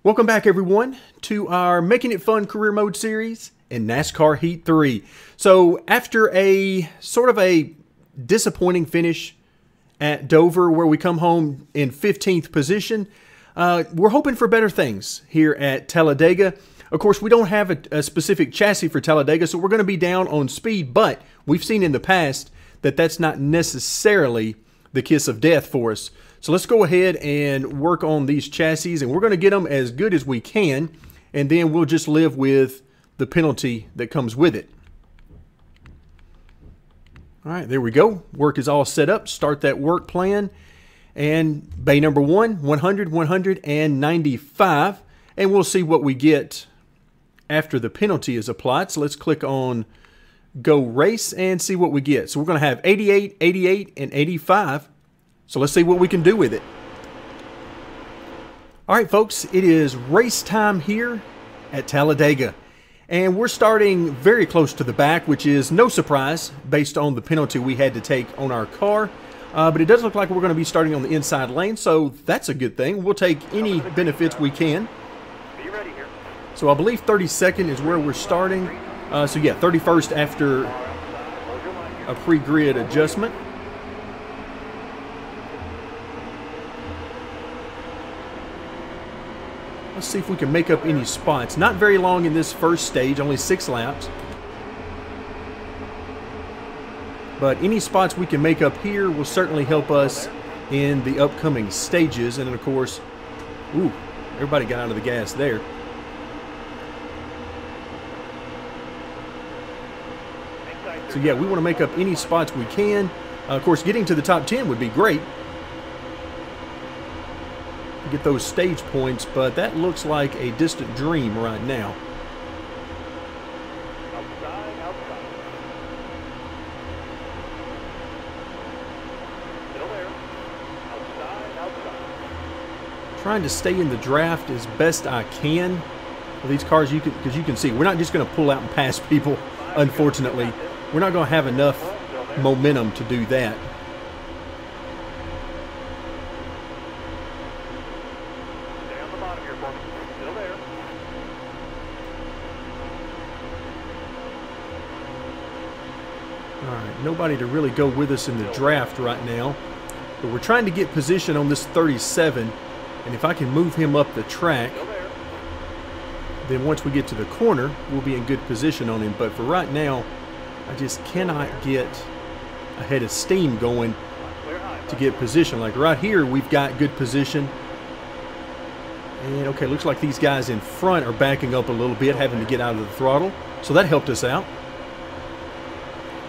Welcome back, everyone, to our Making It Fun Career Mode series in NASCAR Heat 3. So after a sort of a disappointing finish at Dover, where we come home in 15th position, we're hoping for better things here at Talladega. Of course, we don't have a specific chassis for Talladega, so we're going to be down on speed, but we've seen in the past that that's not necessarily the kiss of death for us. So let's go ahead and work on these chassis, and we're going to get them as good as we can, and then we'll just live with the penalty that comes with it. All right, there we go. Work is all set up. Start that work plan. And bay number 1, 100, 195. And we'll see what we get after the penalty is applied. So let's click on Go Race and see what we get. So we're going to have 88, 88, and 85. So let's see what we can do with it. All right, folks, it is race time here at Talladega. And we're starting very close to the back, which is no surprise based on the penalty we had to take on our car. But it does look like we're going to be starting on the inside lane, so that's a good thing. We'll take any benefits we can. Be ready here. So I believe 32nd is where we're starting. So yeah, 31st after a pre-grid adjustment. Let's see if we can make up any spots. Not very long in this first stage, only 6 laps. But any spots we can make up here will certainly help us in the upcoming stages. And then, of course, ooh, everybody got out of the gas there. So yeah, we want to make up any spots we can. Of course, getting to the top 10 would be great. Get those stage points, but that looks like a distant dream right now. Outside, outside. Still there. Outside, outside. Trying to stay in the draft as best I can with these cars, because you can see we're not just going to pull out and pass people. Unfortunately, we're not going to have enough momentum to do that. Alright, nobody to really go with us in the draft right now. But we're trying to get position on this 37. And if I can move him up the track, then once we get to the corner, we'll be in good position on him. But for right now, I just cannot get a head of steam going to get position. Like right here, we've got good position. And okay, looks like these guys in front are backing up a little bit, having to get out of the throttle. So that helped us out.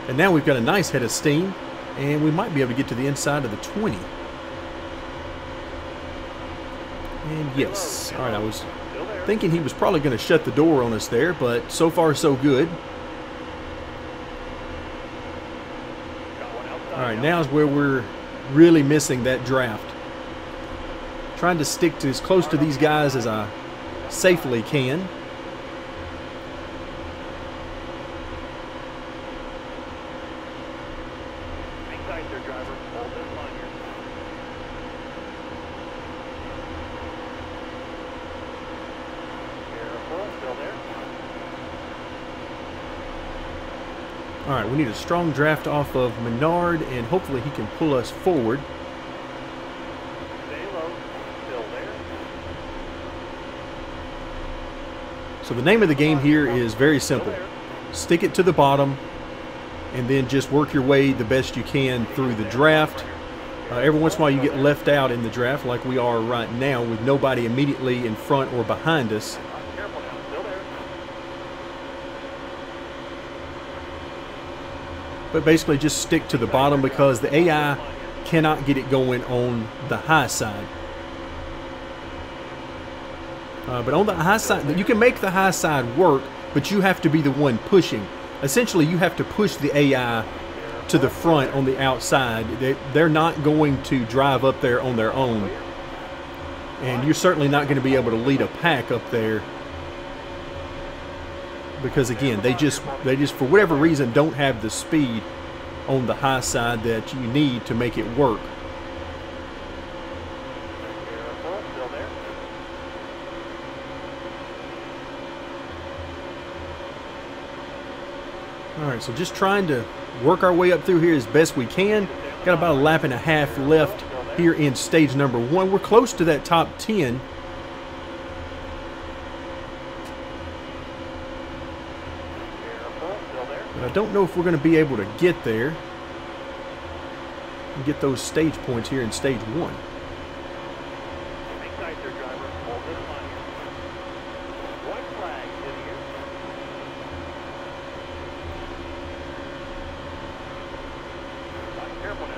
And now we've got a nice head of steam, and we might be able to get to the inside of the 20. And yes, all right, I was thinking he was probably going to shut the door on us there, but so far so good. All right, now is where we're really missing that draft. Trying to stick to as close to these guys as I safely can. All right, we need a strong draft off of Menard, and hopefully he can pull us forward. Stay low. Still there. So the name of the game here is very simple. Stick it to the bottom, and then just work your way the best you can through the draft. Every once in a while you get left out in the draft, like we are right now, with nobody immediately in front or behind us. But basically just stick to the bottom, because the AI cannot get it going on the high side. But on the high side, you can make the high side work, but you have to be the one pushing. Essentially, you have to push the AI to the front on the outside. They're not going to drive up there on their own. And you're certainly not going to be able to lead a pack up there, because again, they just for whatever reason don't have the speed on the high side that you need to make it work. All right, so just trying to work our way up through here as best we can. Got about a lap and a half left here in stage number 1. We're close to that top 10. But I don't know if we're going to be able to get there and get those stage points here in stage 1.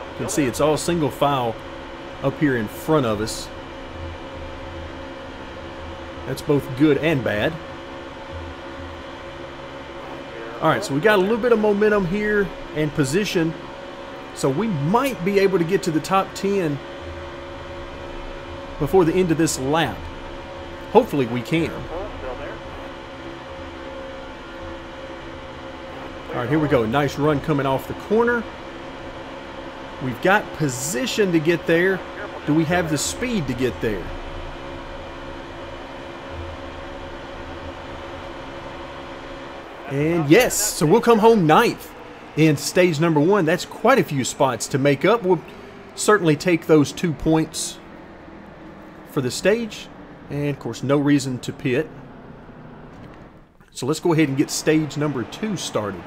You can see it's all single file up here in front of us. That's both good and bad. Alright, so we got a little bit of momentum here and position. So we might be able to get to the top 10 before the end of this lap. Hopefully we can. Alright, here we go. Nice run coming off the corner. We've got position to get there. Do we have the speed to get there? And yes, so we'll come home 9th in stage number 1. That's quite a few spots to make up. We'll certainly take those 2 points for the stage. And of course, no reason to pit. So let's go ahead and get stage number 2 started.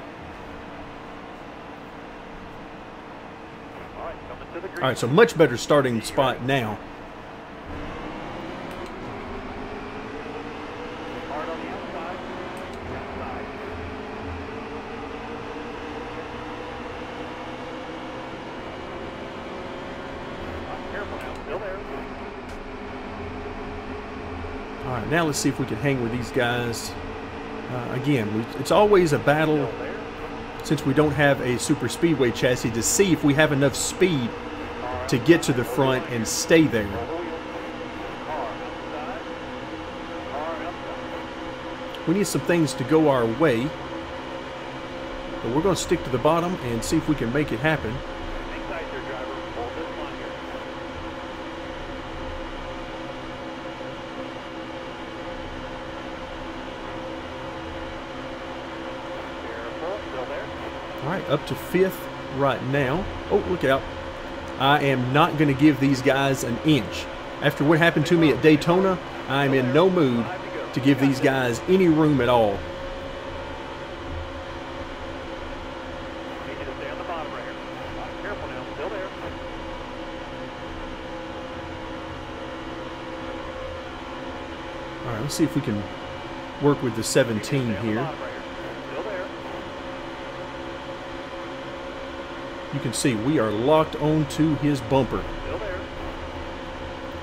All right, so much better starting spot now. All right, now let's see if we can hang with these guys. Again, it's always a battle since we don't have a super speedway chassis to see if we have enough speed to get to the front and stay there. We need some things to go our way, but we're going to stick to the bottom and see if we can make it happen. All right, up to 5th right now. Oh, look out. I am not going to give these guys an inch. After what happened to me at Daytona, I'm in no mood to give these guys any room at all. All right, let's see if we can work with the 17 here. You can see we are locked onto his bumper.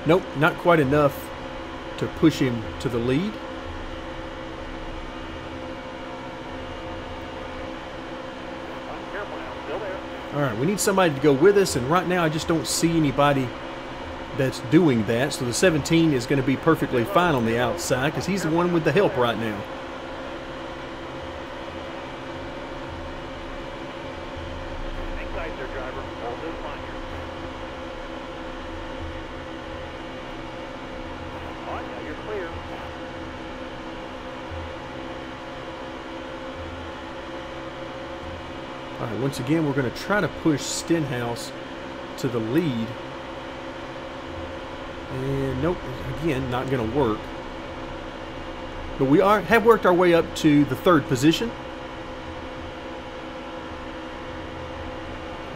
Nope, not quite enough to push him to the lead. All right, we need somebody to go with us, and right now I just don't see anybody that's doing that. So the 17 is going to be perfectly fine on the outside because he's the one with the help right now. All right, once again, we're going to try to push Stenhouse to the lead. And nope, again, not going to work. But we have worked our way up to the 3rd position.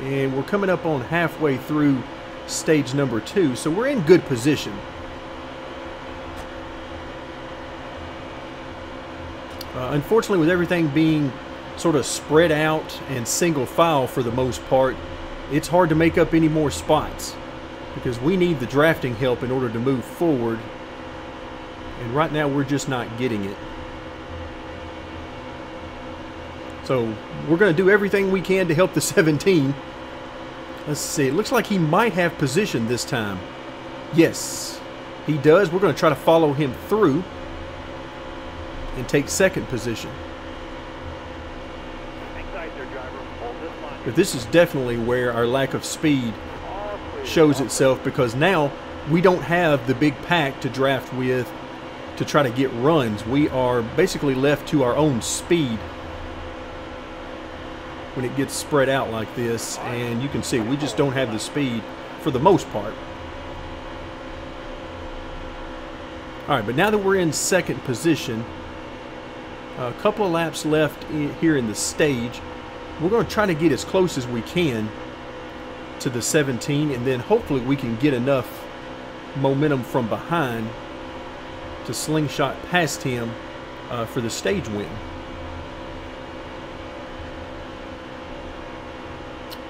And we're coming up on halfway through stage number 2, so we're in good position. Unfortunately, with everything being sort of spread out and single file for the most part, it's hard to make up any more spots because we need the drafting help in order to move forward, and right now we're just not getting it. So we're going to do everything we can to help the 17. Let's see, it looks like he might have position this time. Yes, he does. We're going to try to follow him through and take 2nd position. But this is definitely where our lack of speed shows itself, because now we don't have the big pack to draft with to try to get runs. We are basically left to our own speed. when it gets spread out like this, and you can see we just don't have the speed for the most part. Alright, but now that we're in second position, a couple of laps left here in the stage, we're going to try to get as close as we can to the 17, and then hopefully we can get enough momentum from behind to slingshot past him for the stage win.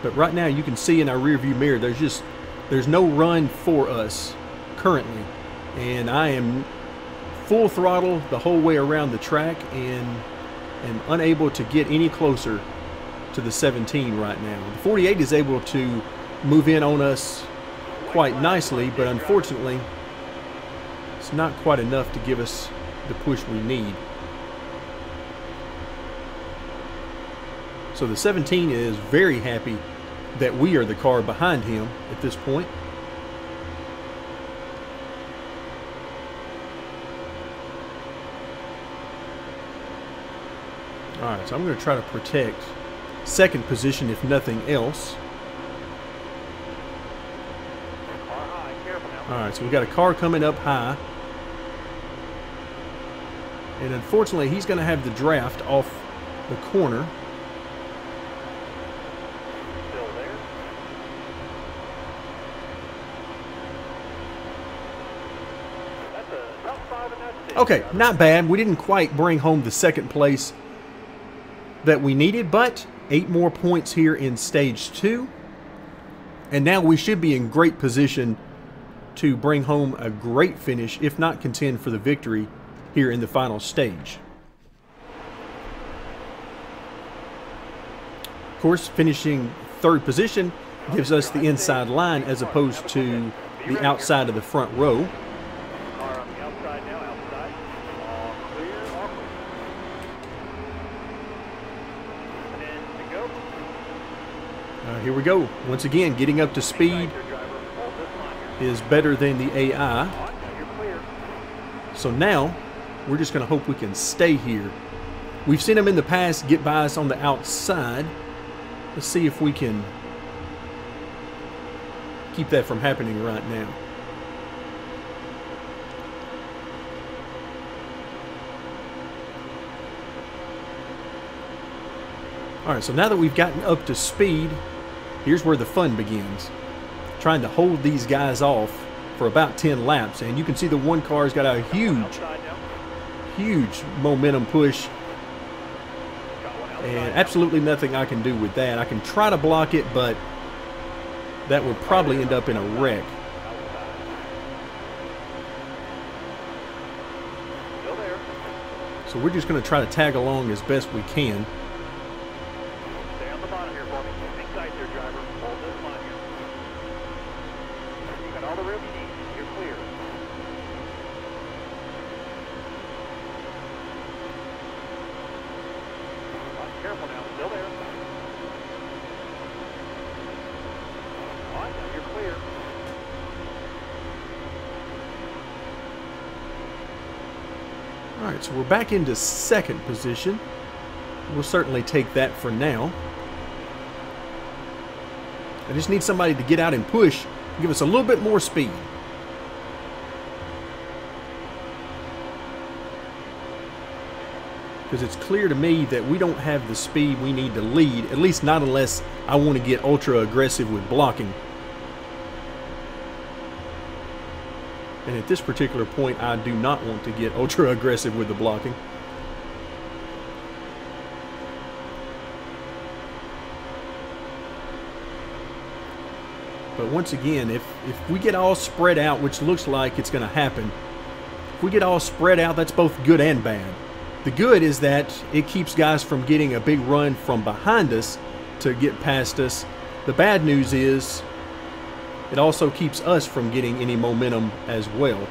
But right now you can see in our rear view mirror there's no run for us currently, and I am full throttle the whole way around the track and am unable to get any closer to the 17 right now. The 48 is able to move in on us quite nicely, but unfortunately it's not quite enough to give us the push we need. So the 17 is very happy that we are the car behind him at this point. Alright, so I'm going to try to protect second position if nothing else. Alright, so we got a car coming up high. And unfortunately, he's going to have the draft off the corner. Still there. That's a top 5 in that stage. Okay, not bad. We didn't quite bring home the second place that we needed, but 8 more points here in stage 2. And now we should be in great position to bring home a great finish, if not contend for the victory here in the final stage. Of course, finishing third position gives us the inside line as opposed to the outside of the front row. Car on the outside now, outside. All clear, all clear. And to go. Here we go. Once again, getting up to speed Your driver, hold this line here. is better than the AI. On, now you're clear. So now, we're just going to hope we can stay here. We've seen them in the past get by us on the outside. Let's see if we can keep that from happening right now. Alright, so now that we've gotten up to speed, here's where the fun begins. Trying to hold these guys off for about 10 laps, and you can see the one car's got a huge momentum push, and absolutely nothing I can do with that. I can try to block it, but that would probably end up in a wreck. Still there. So we're just going to try to tag along as best we can. Stay on the bottom here for me. Hang tight there, driver. Hold this line here. You got all the room you need. You're clear. Careful now. Still there. On, now you're clear. Alright, so we're back into second position. We'll certainly take that for now. I just need somebody to get out and push, give us a little bit more speed. Because it's clear to me that we don't have the speed we need to lead, at least not unless I want to get ultra aggressive with blocking. And at this particular point, I do not want to get ultra aggressive with the blocking. But once again, if we get all spread out, which looks like it's going to happen, if we get all spread out, that's both good and bad. The good is that it keeps guys from getting a big run from behind us to get past us. The bad news is it also keeps us from getting any momentum as well.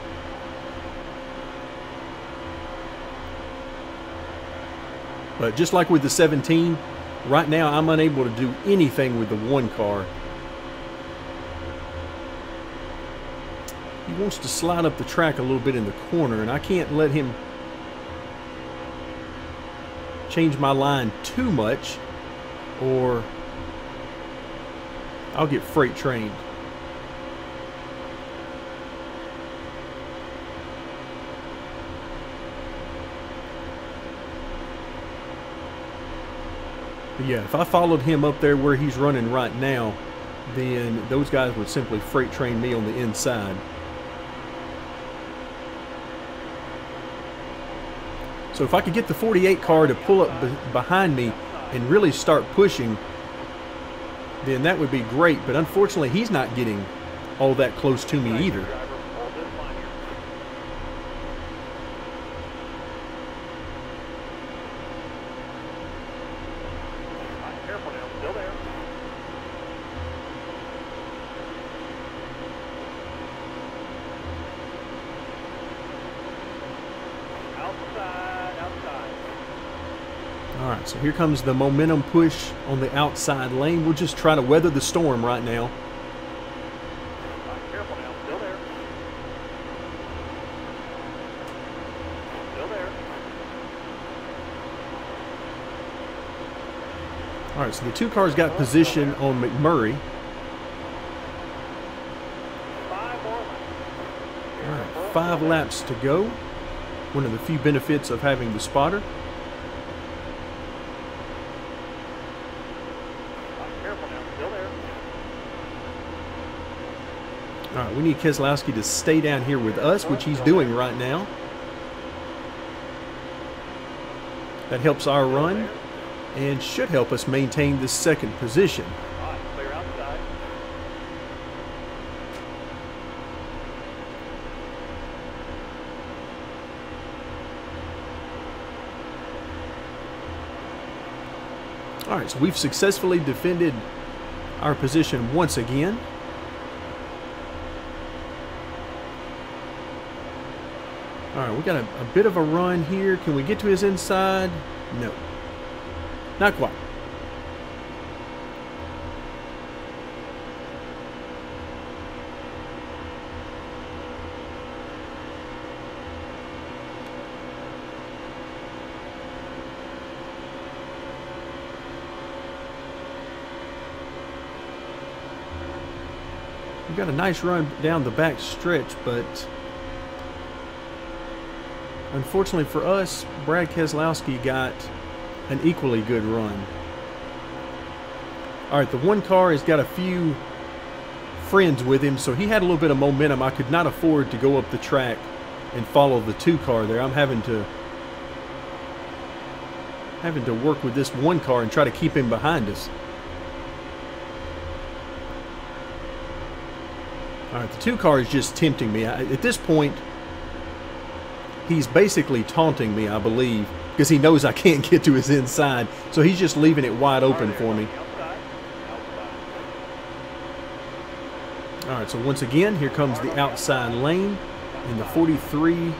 But just like with the 17, right now I'm unable to do anything with the one car. He wants to slide up the track a little bit in the corner, and I can't let him change my line too much or I'll get freight trained. But yeah, if I followed him up there where he's running right now, then those guys would simply freight train me on the inside. So if I could get the 48 car to pull up behind me and really start pushing, then that would be great. But unfortunately, he's not getting all that close to me either. Alright, so here comes the momentum push on the outside lane. We'll just try to weather the storm right now. Careful now, still there. Still there. Alright, so the two cars got position on McMurray. 5 more laps. Alright, 5 laps to go. One of the few benefits of having the spotter. Alright, we need Keselowski to stay down here with us, which he's doing right now. That helps our run and should help us maintain this second position. Clear outside. Alright, so we've successfully defended our position once again. Alright, we got a bit of a run here. Can we get to his inside? No. Not quite. We've got a nice run down the back stretch, but unfortunately for us, Brad Keselowski got an equally good run. Alright, the one car has got a few friends with him, so he had a little bit of momentum. I could not afford to go up the track and follow the two car there. I'm having to work with this one car and try to keep him behind us. Alright, the two car is just tempting me. At this point, he's basically taunting me, I believe, because he knows I can't get to his inside. So he's just leaving it wide open for me. Alright, so once again, here comes the outside lane in the 43.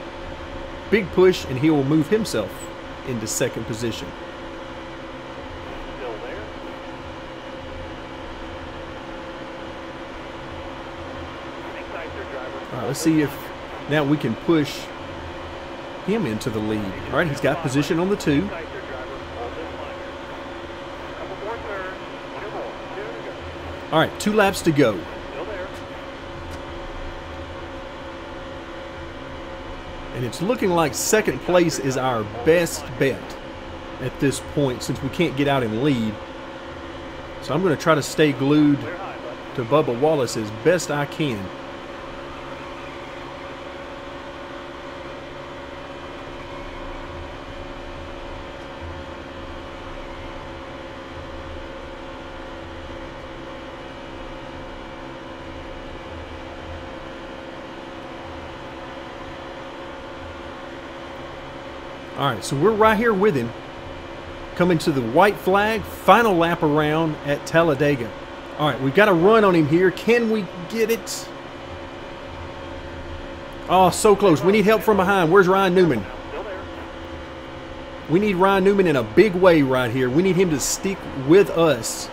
Big push, and he will move himself into second position. Still there. Alright, let's see if now we can push him into the lead. Alright, he's got position on the 2. Alright, 2 laps to go. And it's looking like second place is our best bet at this point, since we can't get out and lead. So I'm going to try to stay glued to Bubba Wallace as best I can. Alright, so we're right here with him. Coming to the white flag, final lap around at Talladega. Alright, we've got a run on him here. Can we get it? Oh, so close. We need help from behind. Where's Ryan Newman? We need Ryan Newman in a big way right here. We need him to stick with us.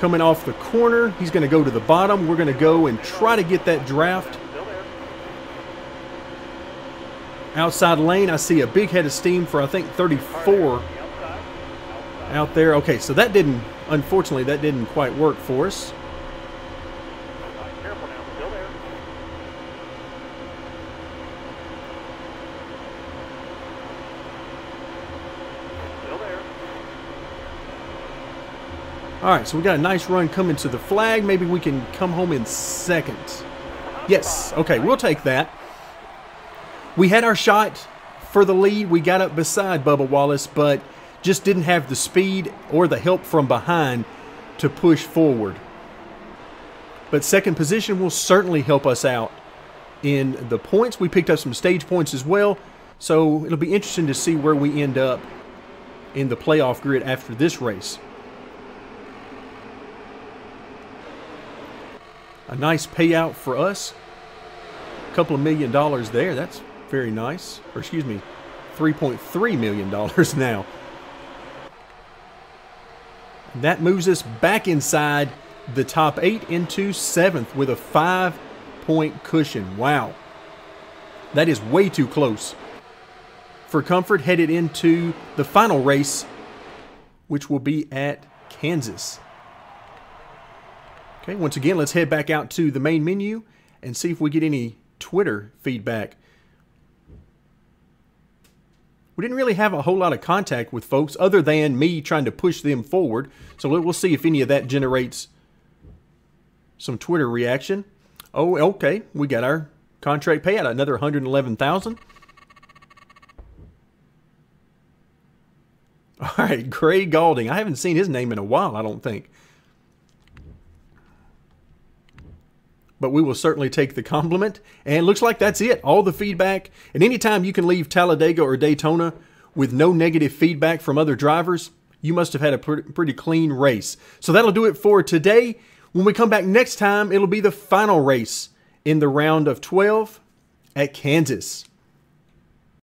Coming off the corner, he's going to go to the bottom. We're going to go and try to get that draft. Outside lane, I see a big head of steam for, I think, 34. out there. Okay, so that didn't, unfortunately, that didn't quite work for us. All right, careful now. Still there. Still there. All right, so we got a nice run coming to the flag. Maybe we can come home in second. Yes, okay, we'll take that. We had our shot for the lead. We got up beside Bubba Wallace, but just didn't have the speed or the help from behind to push forward. But second position will certainly help us out in the points. We picked up some stage points as well, so it'll be interesting to see where we end up in the playoff grid after this race. A nice payout for us. A couple of $1 million there. That's very nice. Or excuse me, $3.3 million now. That moves us back inside the top 8 into 7th with a 5-point cushion. Wow. That is way too close. For comfort, headed into the final race, which will be at Kansas. Okay, once again, let's head back out to the main menu and see if we get any Twitter feedback. We didn't really have a whole lot of contact with folks other than me trying to push them forward. So we'll see if any of that generates some Twitter reaction. Oh, okay. We got our contract payout, another $111,000. All right, Gray Galding. I haven't seen his name in a while, I don't think. But we will certainly take the compliment. And it looks like that's it. All the feedback. And anytime you can leave Talladega or Daytona with no negative feedback from other drivers, you must have had a pretty clean race. So that'll do it for today. When we come back next time, it'll be the final race in the round of 12 at Kansas.